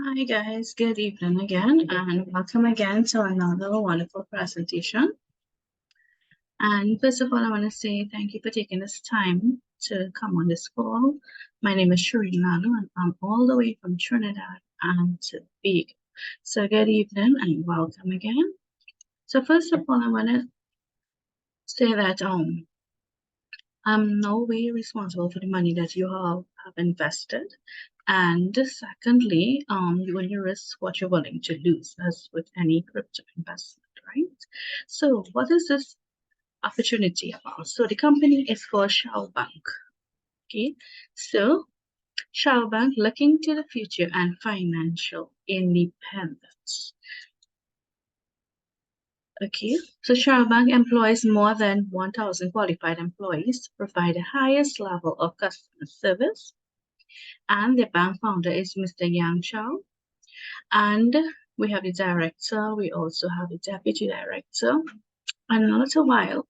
Hi guys, good evening again and welcome again to another wonderful presentation. And first of all, I want to say thank you for taking this time to come on this call. My name is Shireen Lalo and I'm all the way from Trinidad and Tobago. So good evening and welcome again. So first of all, I want to say that I'm no way responsible for the money that you all have invested. And secondly, you only risk what you're willing to lose, as with any crypto investment, right? So what is this opportunity about? So the company is called Shao Bank. Okay, so Shao Bank looking to the future and financial independence. Okay, so Shao Bank employs more than 1,000 qualified employees to provide the highest level of customer service. And the bank founder is Mr. Yang Shao. And we have the director, we also have the deputy director. And in a little while,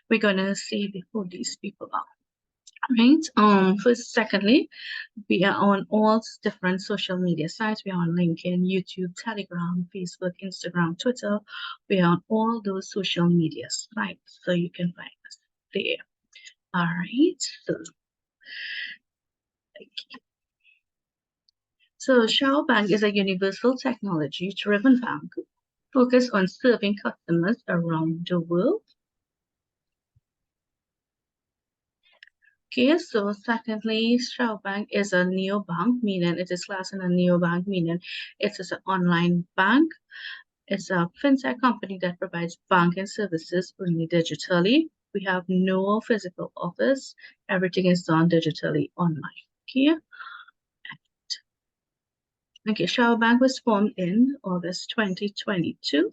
we're gonna see who these people are. Right. First, secondly, we are on all different social media sites. We are on LinkedIn, YouTube, Telegram, Facebook, Instagram, Twitter. We are on all those social media sites, so you can find us there. All right. So Shao Bank is a universal technology-driven bank focused on serving customers around the world. Okay, so secondly, Shao Bank is a neobank, meaning it is classed in a neobank, meaning it is an online bank. It's a fintech company that provides banking services only digitally. We have no physical office. Everything is done digitally online. Okay. Okay, Shao Bank was formed in August 2022.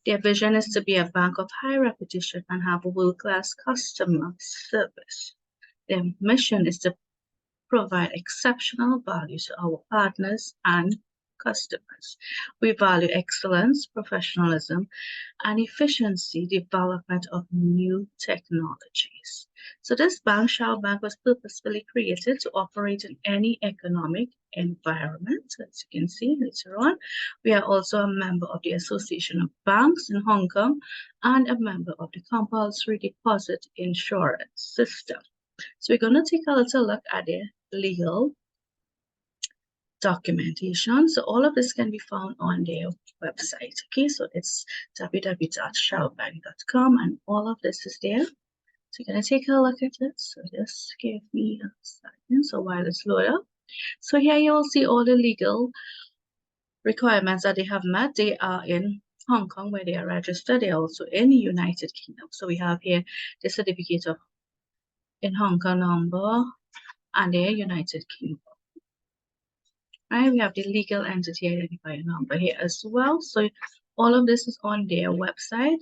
Their vision is to be a bank of high reputation and have a world-class customer service. Their mission is to provide exceptional value to our partners and customers. We value excellence, professionalism, and efficiency development of new technologies. So this bank, Shao Bank, was purposefully created to operate in any economic environment. As you can see later on, we are also a member of the Association of Banks in Hong Kong and a member of the Compulsory Deposit Insurance System. So we're going to take a little look at the legal documentation. So all of this can be found on their website. Okay, so it's www.shaobank.com and all of this is there. So you're going to take a look at it. So just give me a second. So while it's loaded up. So here you will see all the legal requirements that they have met. They are in Hong Kong where they are registered. They are also in the United Kingdom. So we have here the certificate of in Hong Kong number and the United Kingdom. Right, we have the legal entity identifier number here as well. So all of this is on their website.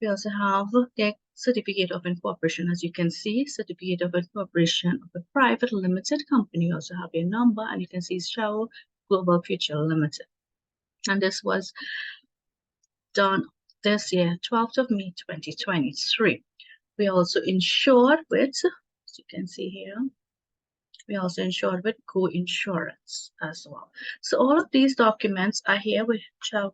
We also have their certificate of incorporation, as you can see, certificate of incorporation of a private limited company. We also have a number, and you can see Shao Global Future Limited. And this was done this year, 12th of May, 2023. We also insured with, as you can see here, we also insured with co-insurance as well. So all of these documents are here, which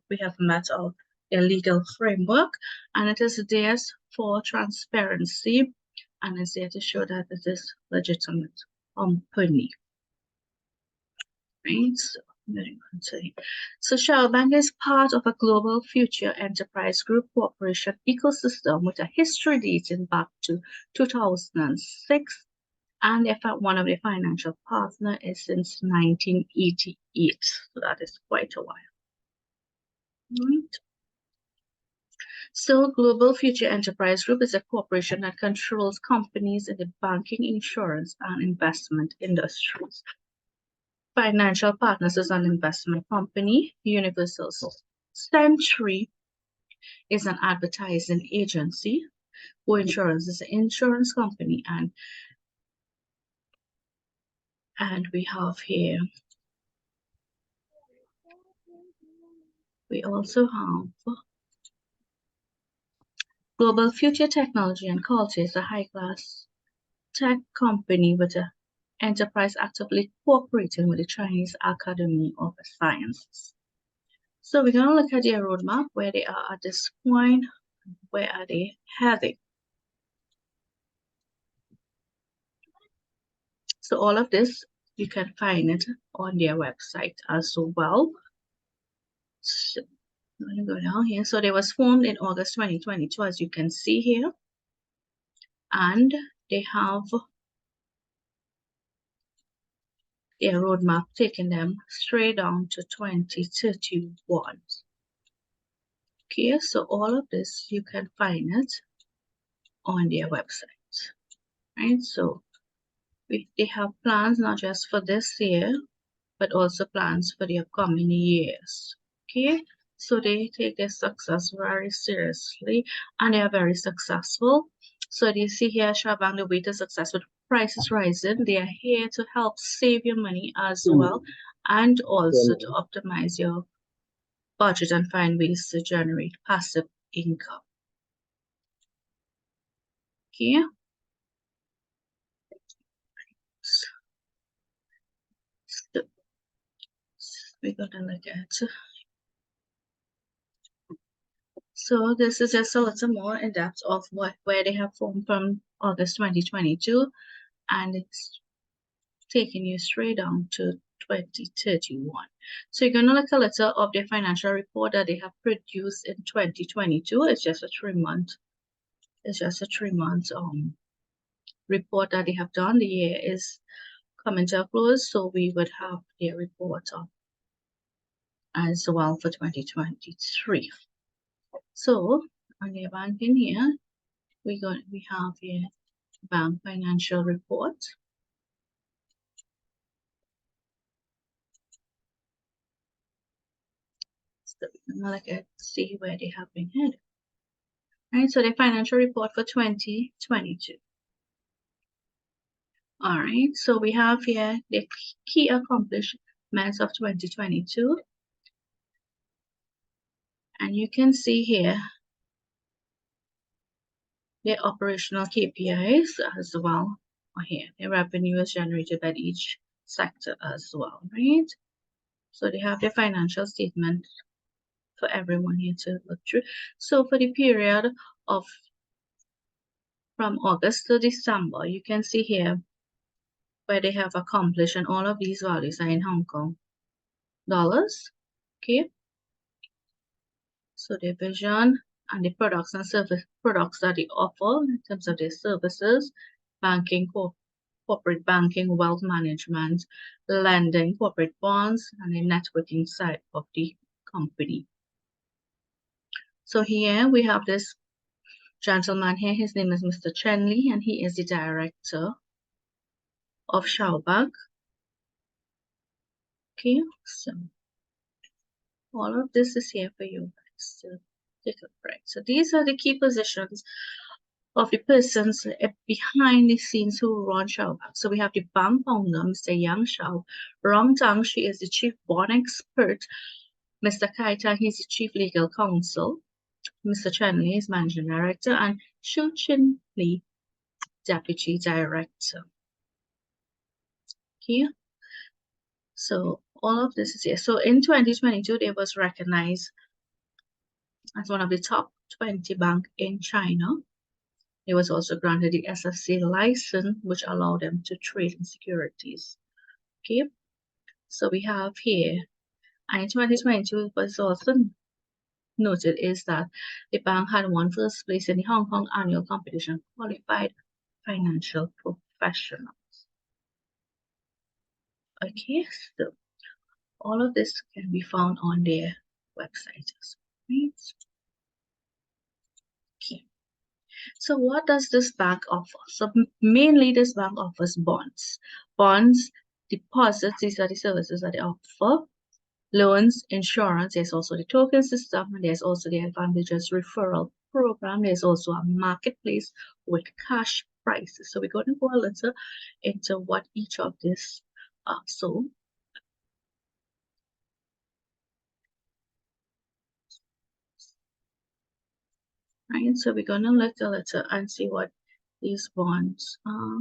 we have met our legal framework, and it is there for transparency, and it's there to show that it is legitimate company. Right? So Shao Bank is part of a global future enterprise group cooperation ecosystem with a history dating back to 2006. And in fact, one of the financial partner is since 1988. So that is quite a while. Right. So Global Future Enterprise Group is a corporation that controls companies in the banking, insurance, and investment industries. Financial Partners is an investment company. Universal Century is an advertising agency. Co-insurance is an insurance company, and we have here, we also have Global Future Technology and Culture is a high-class tech company with an enterprise actively cooperating with the Chinese Academy of Sciences. So we're going to look at their roadmap, where they are at this point, where are they heading. So all of this, you can find it on their website as well. So I'm going to go down here. So they was formed in August 2022, as you can see here. And they have their roadmap taking them straight down to 2031. Okay, so all of this, you can find it on their website, right? So they have plans not just for this year, but also plans for the upcoming years. Okay, so they take their success very seriously, and they are very successful. So you see here, Shao, the way to success with prices rising, they are here to help save your money as well, and also to optimize your budget and find ways to generate passive income. Okay. So we're gonna look at. So this is just a little more in depth of where they have formed from August 2022, and it's taking you straight down to 2031. So you're gonna look a little of their financial report that they have produced in 2022. It's just a 3-month. It's just a 3-month report that they have done. The year is coming to a close, so we would have their report as well for 2023. So on your banking here, we have here bank financial report. So we're gonna look at see where they have been headed. Right, so the financial report for 2022. All right, so we have here the key accomplishments of 2022. And you can see here the operational KPIs as well. Here, the revenue is generated by each sector as well, right? So they have their financial statement for everyone here to look through. So for the period of from August to December, you can see here where they have accomplished, and all of these values are in Hong Kong dollars. Okay. So their vision and the products and service products that they offer in terms of their services, banking, corporate banking, wealth management, lending, corporate bonds, and the networking side of the company. So here we have this gentleman here. His name is Mr. Chen Li, and he is the director of Shao Bank. Okay, so all of this is here for you guys to take a break. So these are the key positions of the persons behind the scenes who run Shao Bank. So we have the bank founder, Mr. Yang Shao. Rong Tang, she is the chief bond expert. Mr. Kai Tang, he's the chief legal counsel. Mr. Chen Li is managing director, and Shu Chin Li, deputy director. Here. So all of this is here. So in 2022, they was recognized as one of the top 20 banks in China. It was also granted the SFC license, which allowed them to trade in securities. Okay, so we have here, and in 2022, it was also noted is that the bank had won first place in the Hong Kong annual competition, qualified financial professionals. Okay, so all of this can be found on their website as well. Okay. So what does this bank offer? So mainly this bank offers bonds. Bonds, deposits, these are the services that they offer. Loans, insurance, there's also the token system, and there's also the advantages referral program. There's also a marketplace with cash prices. So we're going to go a little into what each of these are. So right, so we're going to look a little and see what these bonds are.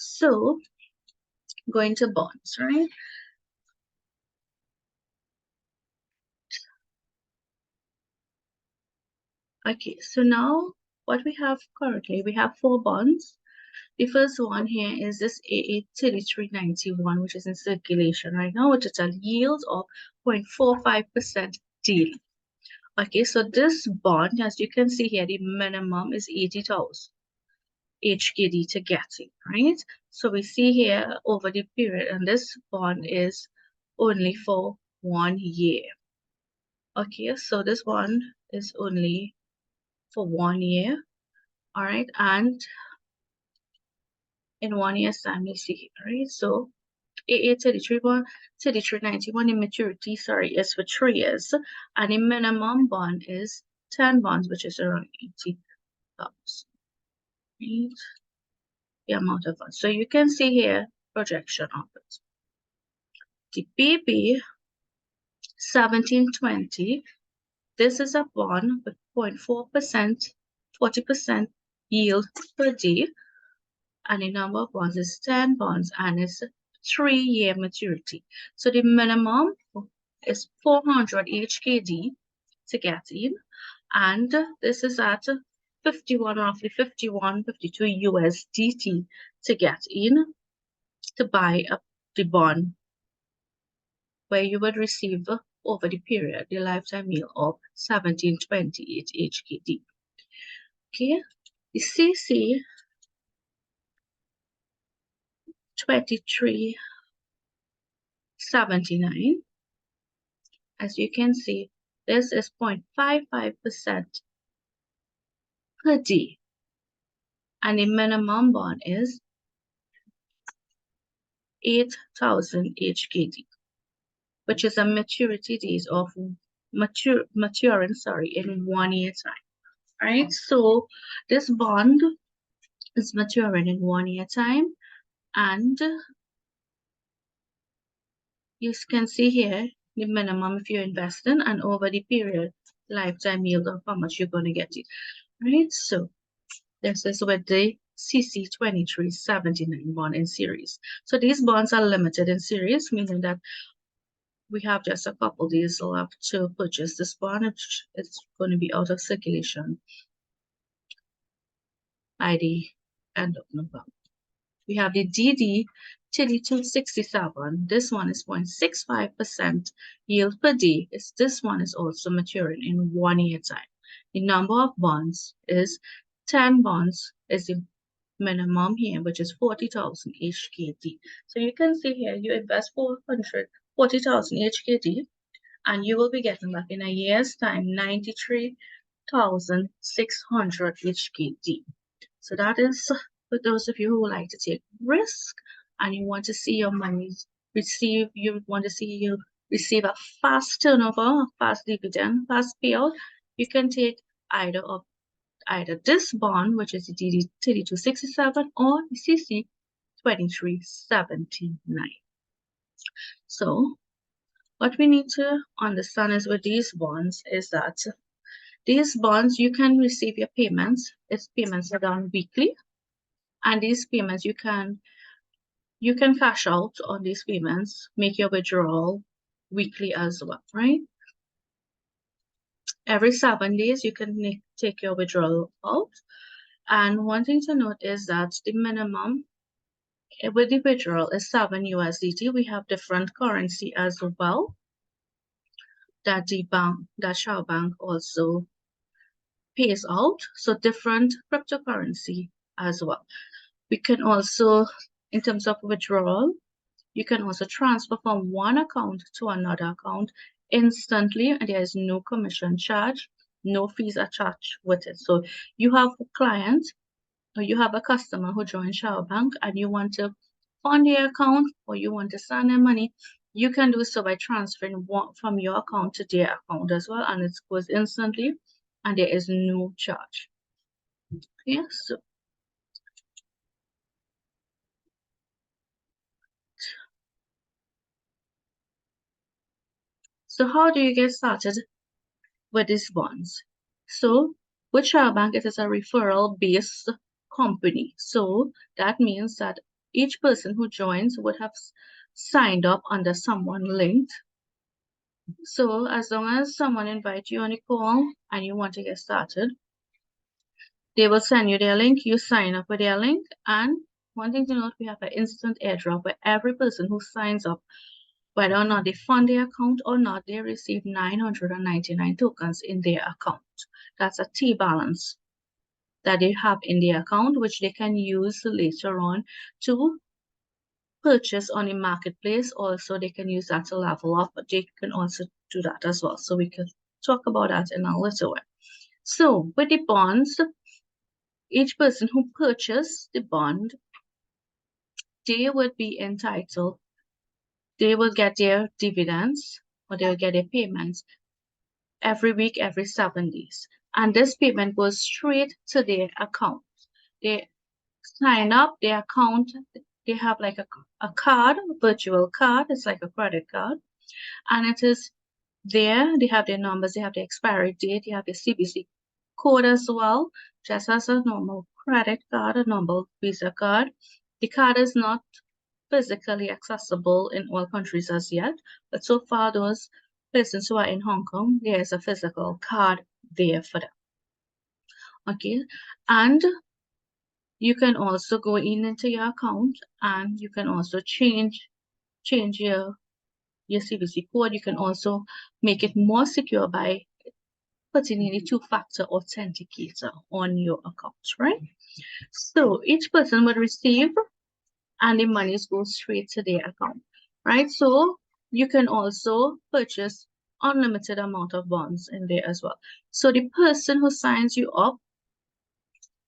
So going to bonds, right? Okay, so now what we have currently, we have 4 bonds. The first one here is this AA3391, which is in circulation right now, which is a yield of 0.45% daily. Okay, so this bond, as you can see here, the minimum is 80,000 HKD to get it, right? So we see here over the period, and this bond is only for 1 year. Okay, so this one is only for 1 year. All right, and in 1 year's time, you see, right? So AA 3391 in maturity, sorry, is for 3 years, and the minimum bond is 10 bonds, which is around 80,000. Right? The amount of funds. So you can see here projection of it. The BB 1720, this is a bond with 0.4%, 40% yield per day, and the number of bonds is 10 bonds, and it's 3-year maturity. So the minimum is 400 HKD to get in, and this is at 51, roughly 51, 52 USDT to get in to buy up the bond, where you would receive over the period the lifetime yield of 1728 HKD. Okay, the CC 2379, as you can see, this is 0.55% per day, and the minimum bond is 8,000 HKD, which is a maturity days of maturing, sorry, in 1 year time. Right, so this bond is maturing in 1 year time, and you can see here the minimum if you invest in, and over the period lifetime yield of how much you're going to get it. Right, so this is with the CC 2379 bond in series. So these bonds are limited in series, meaning that we have just a couple days left to purchase this bond. It's going to be out of circulation by the end of November. We have the DD 3267. This one is 0.65% yield per day. This one is also maturing in 1 year time. The number of bonds is 10 bonds is the minimum here, which is 40,000 HKD. So you can see here, you invest 40,000 HKD, and you will be getting back in a year's time 93,600 HKD. So that is for those of you who like to take risk and you want to see your money receive, you want to see you receive a fast turnover, fast dividend, fast payout, you can take either this bond, which is the DD 3267, or the CC 2379. So what we need to understand is with these bonds is that these bonds, you can receive your payments. Its payments are done weekly, and these payments you can cash out on these payments, make your withdrawal weekly as well, right? Every 7 days you can take your withdrawal out. And one thing to note is that the minimum with the withdrawal is 7 USDT. We have different currency as well that Shao Bank also pays out. So different cryptocurrency as well. We can also, in terms of withdrawal, you can also transfer from one account to another account instantly, and there is no commission charge, no fees are charged with it. So you have a client or you have a customer who joins Shao Bank and you want to fund their account or you want to send them money, you can do so by transferring one from your account to their account as well, and it goes instantly and there is no charge. Okay, so how do you get started with these bonds? So with Shao Bank, it is a referral-based company. So that means that each person who joins would have signed up under someone linked. So as long as someone invites you on a call and you want to get started, they will send you their link, you sign up with their link, and one thing to note, we have an instant airdrop where every person who signs up, whether or not they fund their account or not, they receive 999 tokens in their account. That's a T balance that they have in their account, which they can use later on to purchase on a marketplace. Also, they can use that to level up, but they can also do that as well. So we can talk about that in a little while. So with the bonds, each person who purchased the bond, they would be entitled, they will get their dividends or they will get their payments every week, every 7 days. And this payment goes straight to their account. They sign up their account, they have like a card, a virtual card, it's like a credit card. And it is there, they have their numbers, they have the expiry date, they have the CVC code as well, just as a normal credit card, a normal Visa card. The card is not physically accessible in all countries as yet, but so far those persons who are in Hong Kong, there is a physical card there for them. Okay, and you can also go into your account and you can also change your CVC code. You can also make it more secure by putting in a two-factor authenticator on your account, right? So each person would receive and the monies go straight to their account, right? So you can also purchase unlimited amount of bonds in there as well. So the person who signs you up,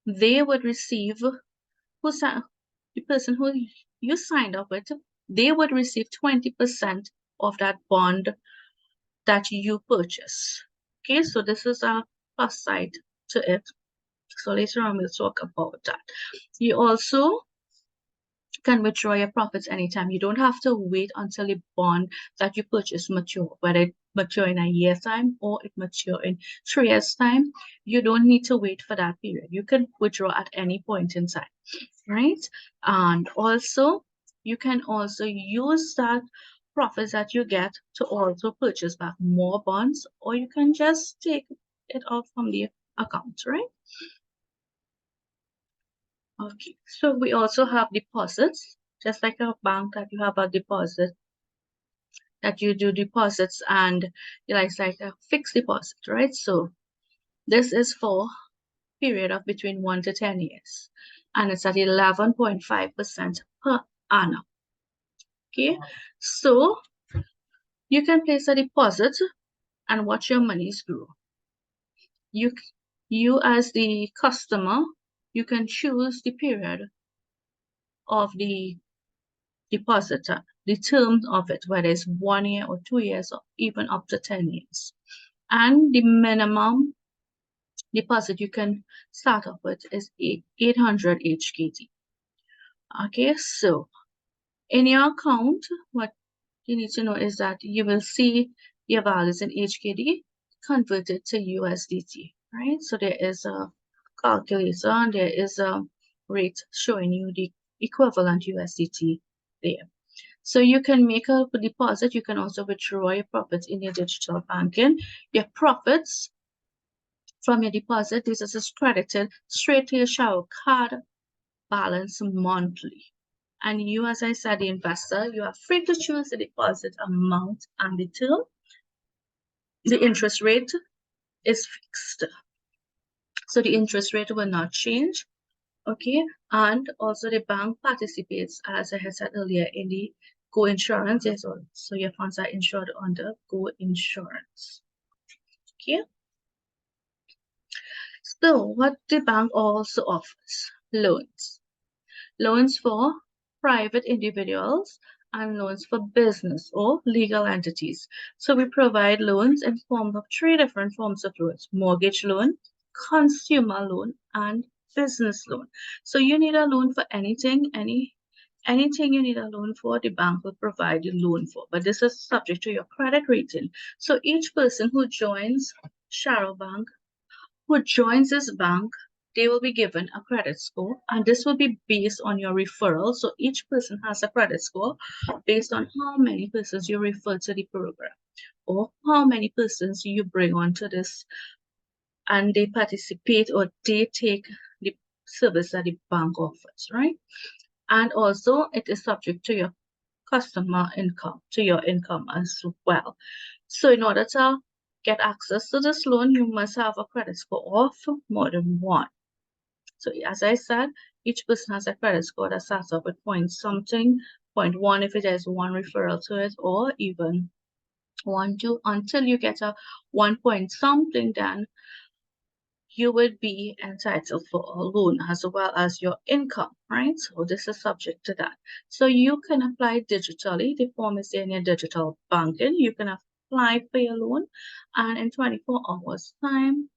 they would receive, the person who you signed up with, they would receive 20% of that bond that you purchase. Okay, so this is a plus side to it. So later on we'll talk about that. You also can withdraw your profits anytime. You don't have to wait until the bond that you purchase mature, whether it mature in a year's time or it mature in 3 years' time. You don't need to wait for that period. You can withdraw at any point in time, right? And also, you can also use that profits that you get to also purchase back more bonds, or you can just take it out from the account, right? Okay, so we also have deposits, just like a bank that you have a deposit, that you do deposits and it's like a fixed deposit, right? So this is for period of between 1 to 10 years, and it's at 11.5% per annum. Okay, so you can place a deposit and watch your monies grow. You as the customer, you can choose the period of the depositor, the term of it, whether it's 1 year or 2 years or even up to 10 years. And the minimum deposit you can start off with is 800 HKD. Okay, so in your account, what you need to know is that you will see your values in HKD converted to USDT, right? So there is a calculator and there is a rate showing you the equivalent USDT there. So you can make a deposit. You can also withdraw your profits in your digital banking. Your profits from your deposit, this is credited straight to your Shao card balance monthly. And you, as I said, the investor, you are free to choose the deposit amount and the term. The interest rate is fixed. So the interest rate will not change. Okay, and also the bank participates, as I had said earlier, in the Go Insurance. Yes, so your funds are insured under Go Insurance. Okay. So what the bank also offers? Loans. Loans for private individuals and loans for business or legal entities. So we provide loans in form of 3 different forms of loans: mortgage loan, consumer loan, and business loan. So you need a loan for anything, anything you need a loan for, the bank will provide you loan for. But this is subject to your credit rating. So each person who joins Shao Bank, who joins this bank, they will be given a credit score, and this will be based on your referral. So each person has a credit score based on how many persons you refer to the program or how many persons you bring onto this and they participate or they take the service that the bank offers, right? And also it is subject to your customer income, to your income as well. So in order to get access to this loan, you must have a credit score of more than one. So as I said, each person has a credit score that starts off with point something, point one if it has one referral to it, or even 1, 2, until you get a 1 point something, then you would be entitled for a loan as well as your income, right? So this is subject to that. So you can apply digitally. The form is in your digital banking. You can apply for your loan, and in 24 hours time,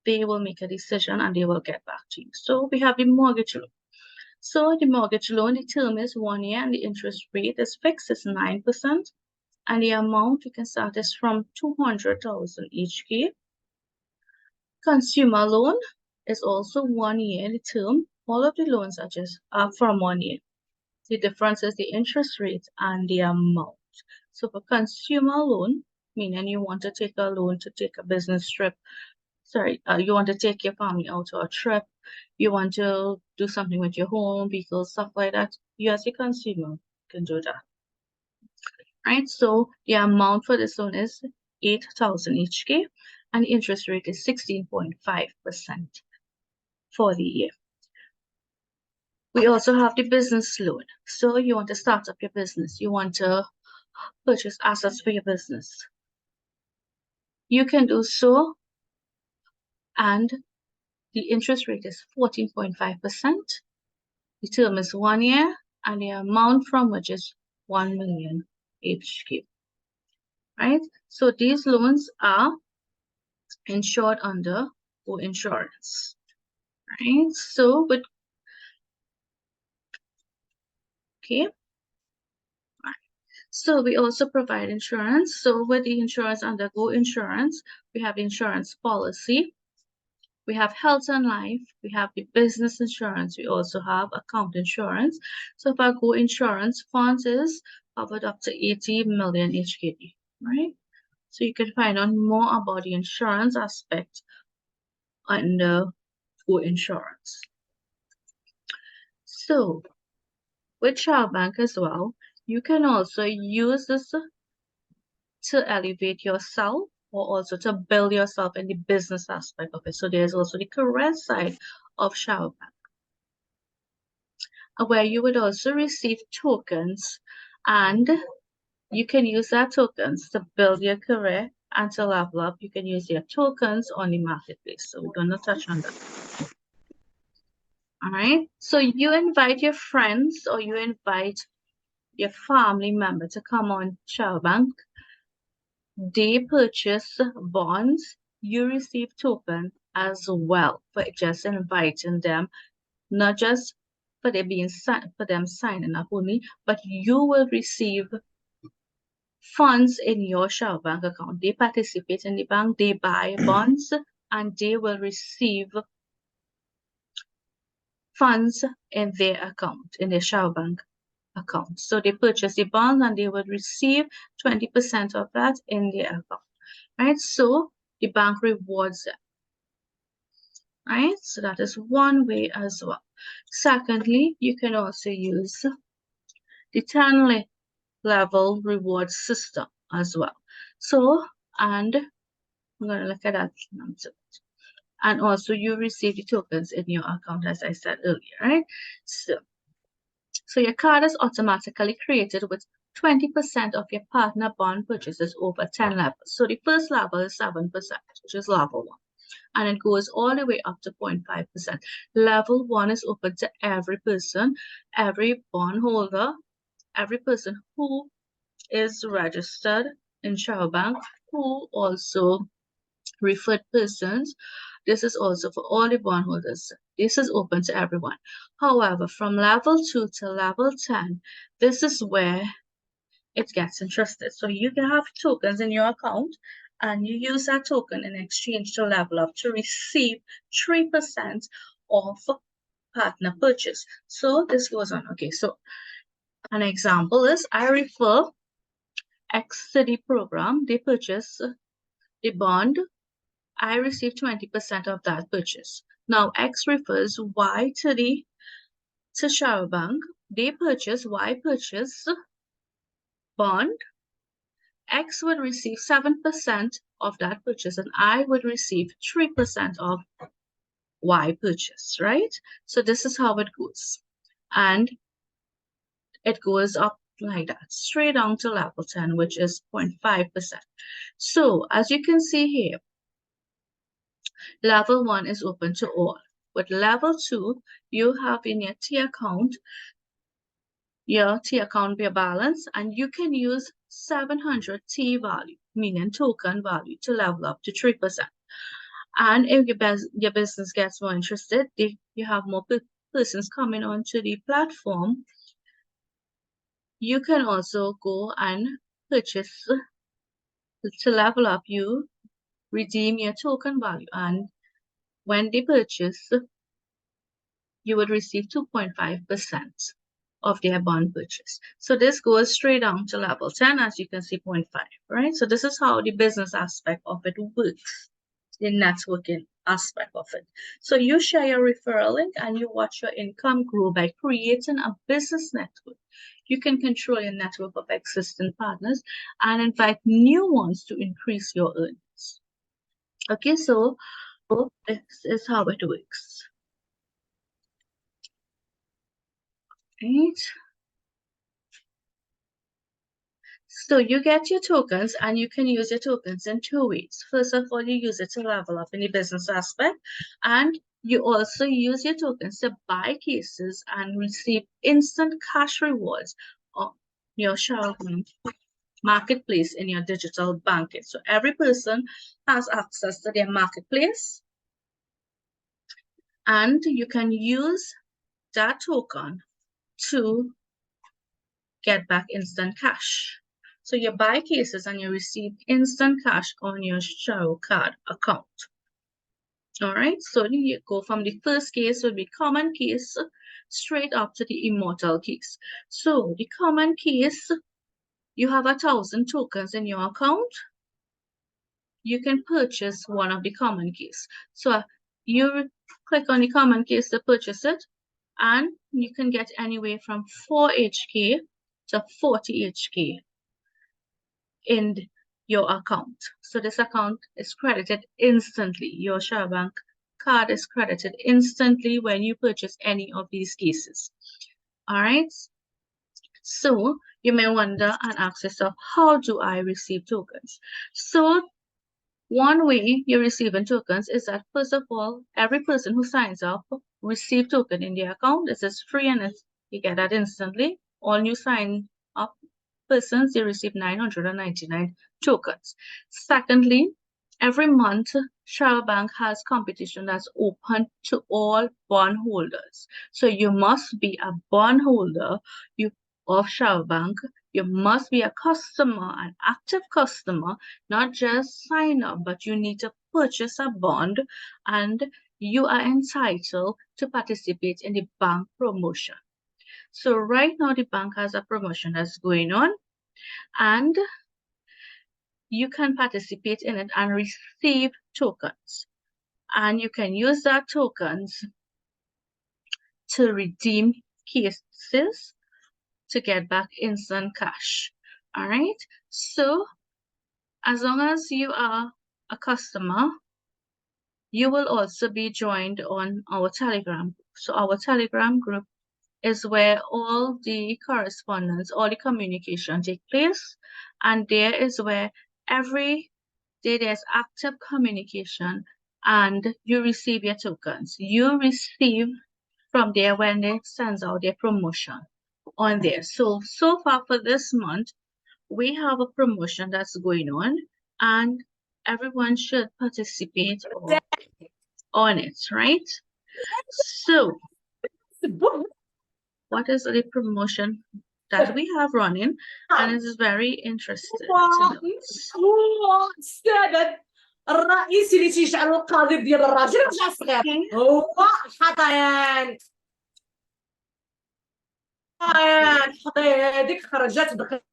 they will make a decision and they will get back to you. So we have the mortgage loan. So the mortgage loan, the term is 1 year and the interest rate is fixed, it's 9%. And the amount you can start is from 200,000 each year. Consumer loan is also 1 year the term. All of the loans are just from 1 year. The difference is the interest rate and the amount. So for consumer loan, meaning you want to take a loan to take a business trip, you want to take your family out to a trip, you want to do something with your home, vehicles, stuff like that, you as a consumer can do that. Right, so the amount for this loan is 8,000 each year, and the interest rate is 16.5% for the year. We also have the business loan. So you want to start up your business, you want to purchase assets for your business. You can do so, and the interest rate is 14.5%. The term is 1 year, and the amount from which is 1 million HQ. Right? So these loans are insured under co-insurance. Right? So with okay. So we also provide insurance. So with the insurance under Go Insurance, we have insurance policy, we have health and life, we have the business insurance, we also have account insurance. So for Go Insurance, funds is covered up to 80 million HKD, right? So you can find out more about the insurance aspect under Go Insurance. So with Shao Bank as well, you can also use this to elevate yourself or also to build yourself in the business aspect of it. So there's also the career side of Shao Bank, where you would also receive tokens, and you can use that tokens to build your career and to level up. You can use your tokens on the marketplace. So we're going to touch on that. All right. So you invite your friends or you invite your family member to come on Shao Bank. They purchase bonds, you receive token as well for just inviting them, not just for them signing up only, but you will receive funds in your Shao Bank account. They participate in the bank, they buy bonds, and they will receive funds in their account, in their Shao Bank account. So they purchase the bonds and they would receive 20% of that in their account. Right? So the bank rewards them. Right? So that is one way as well. Secondly, you can also use the 10 level reward system as well. So, and I'm going to look at that. And also you receive the tokens in your account, as I said earlier, right? So your card is automatically created with 20% of your partner bond purchases over 10 levels. So the first level is 7%, which is level 1. And it goes all the way up to 0.5%. Level 1 is open to every person, every bondholder, every person who is registered in Shao Bank, who also referred persons. This is also for all the bondholders. This is open to everyone. However, from level 2 to level 10, this is where it gets interested. So you can have tokens in your account and you use that token in exchange to level up to receive 3% of partner purchase. So this goes on. Okay, so an example is I refer X to the program, they purchase the bond, I receive 20% of that purchase. Now X refers Y to Shao Bank, they purchase, Y purchase bond, X would receive 7% of that purchase and I would receive 3% of Y purchase, right? So this is how it goes. And it goes up like that, straight down to level 10, which is 0.5%. So as you can see here, level 1 is open to all. With level 2, you have in your T account, your T account bear balance, and you can use 700 T value, meaning token value, to level up to 3%. And if your business gets more interested, you have more persons coming onto the platform, you can also go and purchase to level up. You redeem your token value, and when they purchase, you would receive 2.5% of their bond purchase. So this goes straight down to level 10, as you can see, 0.5, right? So this is how the business aspect of it works, the networking aspect of it. So you share your referral link and you watch your income grow by creating a business network. You can control your network of existing partners and invite new ones to increase your earnings. Okay, so this is how it works. Right? So you get your tokens and you can use your tokens in 2 ways. First of all, you use it to level up in the business aspect, and you also use your tokens to buy cases and receive instant cash rewards on your Shao marketplace in your digital banking. So every person has access to their marketplace, and you can use that token to get back instant cash. So you buy cases and you receive instant cash on your Shao card account. All right, so you go from the first case would be common case straight up to the immortal case. So the common case, you have 1,000 tokens in your account. You can purchase one of the common case. So you click on the common case to purchase it, and you can get anywhere from 4 HK to 40 HK in your account. So this account is credited instantly. Your Shao Bank card is credited instantly when you purchase any of these cases. All right. So you may wonder and ask yourself, how do I receive tokens? So one way you're receiving tokens is that, first of all, every person who signs up receive token in their account. This is free and you get that instantly. All new sign up persons, they receive 999 tokens. Secondly, every month, Shao Bank has competition that's open to all bond holders. So you must be a bond holder of Shao Bank. You must be a customer, an active customer, not just sign up, but you need to purchase a bond, and you are entitled to participate in the bank promotion. So right now the bank has a promotion that's going on, and you can participate in it and receive tokens. And you can use that tokens to redeem cases to get back instant cash. All right. So as long as you are a customer, you will also be joined on our Telegram. So our Telegram group is where all the correspondence, all the communication take place. And there is where every day there's active communication and you receive your tokens. You receive from there when they send out their promotion on there. So far for this month, we have a promotion that's going on and everyone should participate on it, right? So what is the promotion that we have running, and it is very interesting to know. هو السبب الرئيسي اللي تيجعل القاضي ديال الراجل رجع صغير هو الحضانة. هذيك خرجت دقيقة،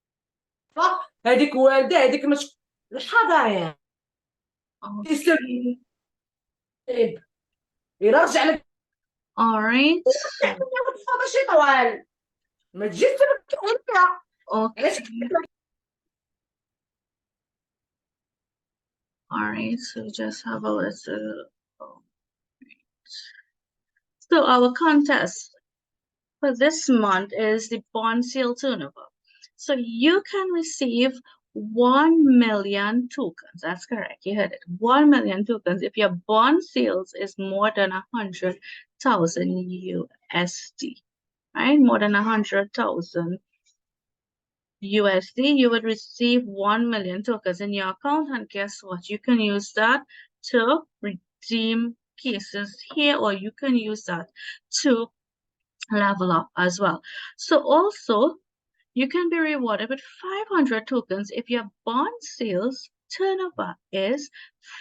هذيك والدة، هذيك مش الحضانة. يرجع لك. Alright. ماشي طوال ما تجيش تبكي عليها. Okay. Alright, so just have a little. So our contest for this month is the bond sale turnover. So you can receive 1 million tokens. That's correct. You heard it. 1 million tokens if your bond sales is more than 100,000 USD, right? More than 100,000 USD, you would receive 1 million tokens in your account. And guess what? You can use that to redeem cases here, or you can use that to level up as well. So also, you can be rewarded with 500 tokens if your bond sales turnover is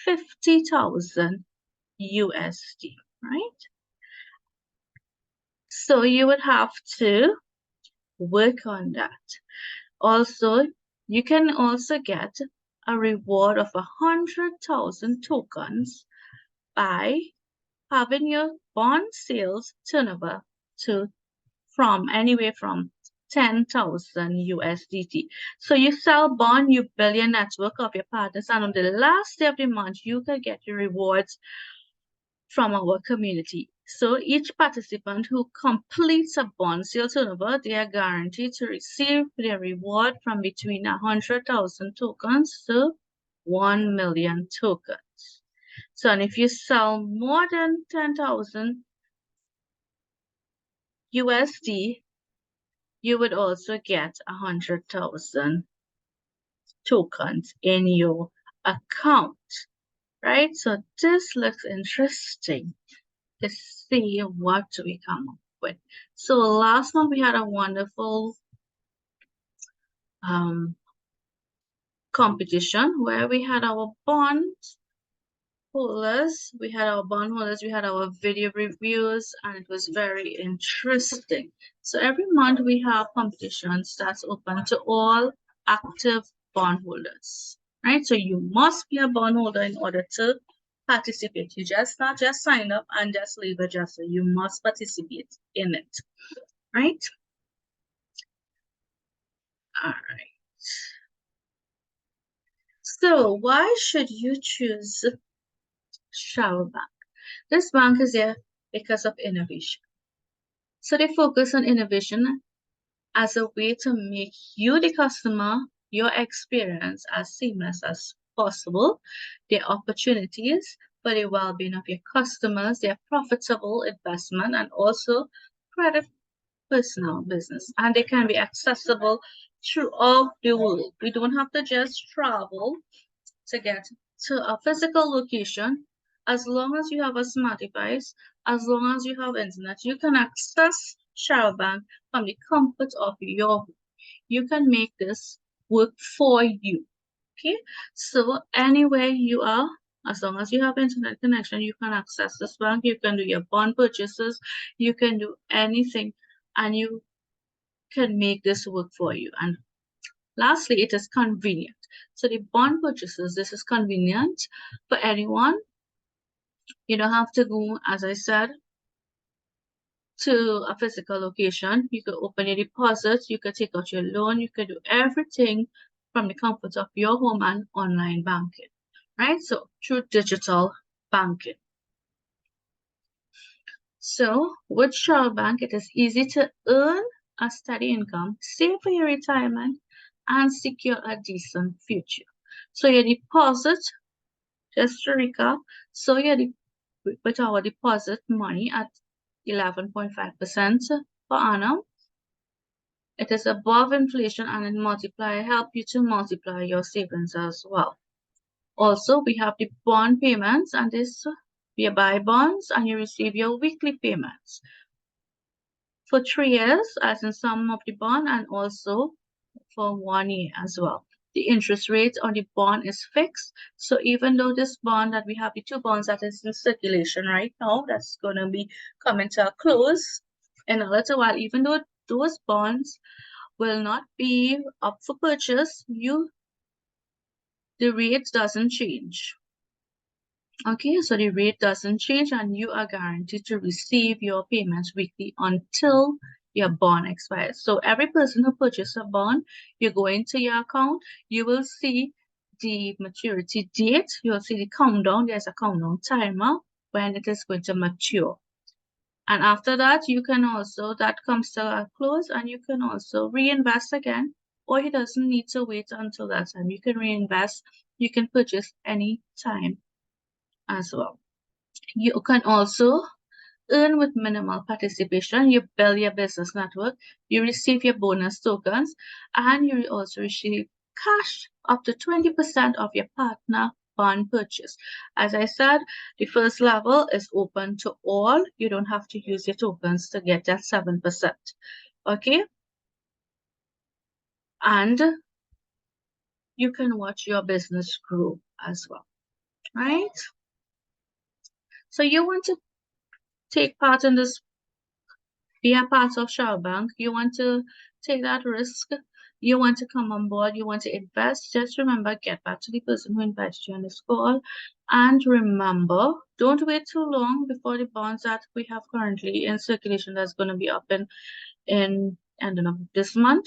50,000 USD, right? So you would have to work on that. Also, you can also get a reward of 100,000 tokens by having your bond sales turnover from anywhere from 10,000 USDT. So you sell bond, you build your network of your partners, and on the last day of the month, you can get your rewards from our community. So each participant who completes a bond sale turnover, they are guaranteed to receive their reward from between 100,000 tokens to 1 million tokens. So, and if you sell more than 10,000 USD, you would also get 100,000 tokens in your account, right? So this looks interesting to see what we come up with. So last month we had a wonderful competition where we had our bond holders, we had our video reviews, and it was very interesting. So every month we have competitions that's open to all active bondholders, right? So you must be a bondholder in order to participate. You not just sign up and just leave it just so. You must participate in it, right? All right. So why should you choose Shao Bank? This bank is there because of innovation. So they focus on innovation as a way to make you, the customer, your experience as seamless as possible. Their opportunities for the well-being of your customers, their profitable investment, and also credit personal business. And they can be accessible throughout the world. We don't have to just travel to get to a physical location. As long as you have a smart device, as long as you have internet, you can access Shao Bank from the comfort of your home. You can make this work for you. Okay, so anywhere you are, as long as you have internet connection, you can access this bank. You can do your bond purchases, you can do anything, and you can make this work for you. And lastly, it is convenient. So the bond purchases, this is convenient for anyone. You don't have to go, as I said, to a physical location. You could open your deposits, you could take out your loan, you could do everything from the comfort of your home and online banking, right? So through digital banking. So with Shao Bank, it is easy to earn a steady income, save for your retirement, and secure a decent future. So your deposit, just to recap, so with our deposit money at 11.5% per annum, it is above inflation, and it help you to multiply your savings as well. Also, we have the bond payments, and this you buy bonds and you receive your weekly payments for 3 years, as in some of the bond, and also for 1 year as well. The interest rate on the bond is fixed. So even though this bond that we have, the two bonds that is in circulation right now, that's going to be coming to a close in a little while, even though those bonds will not be up for purchase, the rate doesn't change. Okay, so the rate doesn't change and you are guaranteed to receive your payments weekly until your bond expires. So every person who purchases a bond, you go into your account, you will see the maturity date, you'll see the countdown, there's a countdown timer when it is going to mature. And after that, you can also, that comes to a close and you can also reinvest again, or he doesn't need to wait until that time. You can reinvest, you can purchase any time as well. You can also earn with minimal participation. You build your business network, you receive your bonus tokens, and you also receive cash up to 20% of your partner bond purchase. As I said, the first level is open to all. You don't have to use your tokens to get that 7%. Okay? And you can watch your business grow as well. Right? So you want to take part in this, be a part of Shao Bank, you want to take that risk, you want to come on board, you want to invest, just remember, get back to the person who invited you on this call. And remember, don't wait too long before the bonds that we have currently in circulation that's going to be up in ending of this month.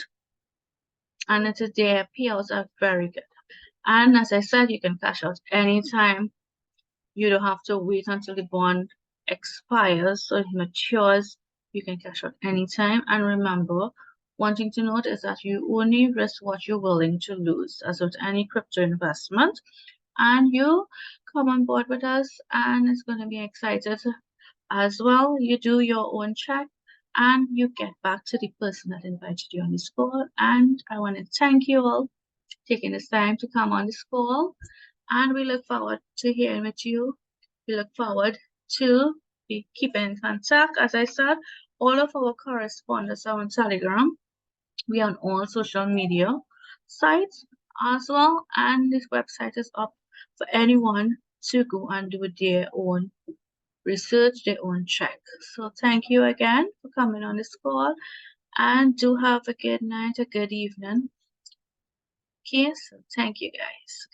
And their payouts are very good. And as I said, you can cash out anytime. You don't have to wait until the bond expires or it matures. You can cash out anytime. And remember, one thing to note is that you only risk what you're willing to lose, as with any crypto investment. And you come on board with us, and it's going to be excited as well. You do your own check and you get back to the person that invited you on this call. And I want to thank you all taking this time to come on this call. And we look forward to hearing with you. We look forward to be keeping in contact. As I said, all of our correspondents are on Telegram. We are on all social media sites as well. And this website is up for anyone to go and do their own research, their own check. So thank you again for coming on this call. And do have a good night, a good evening. Okay, so thank you guys.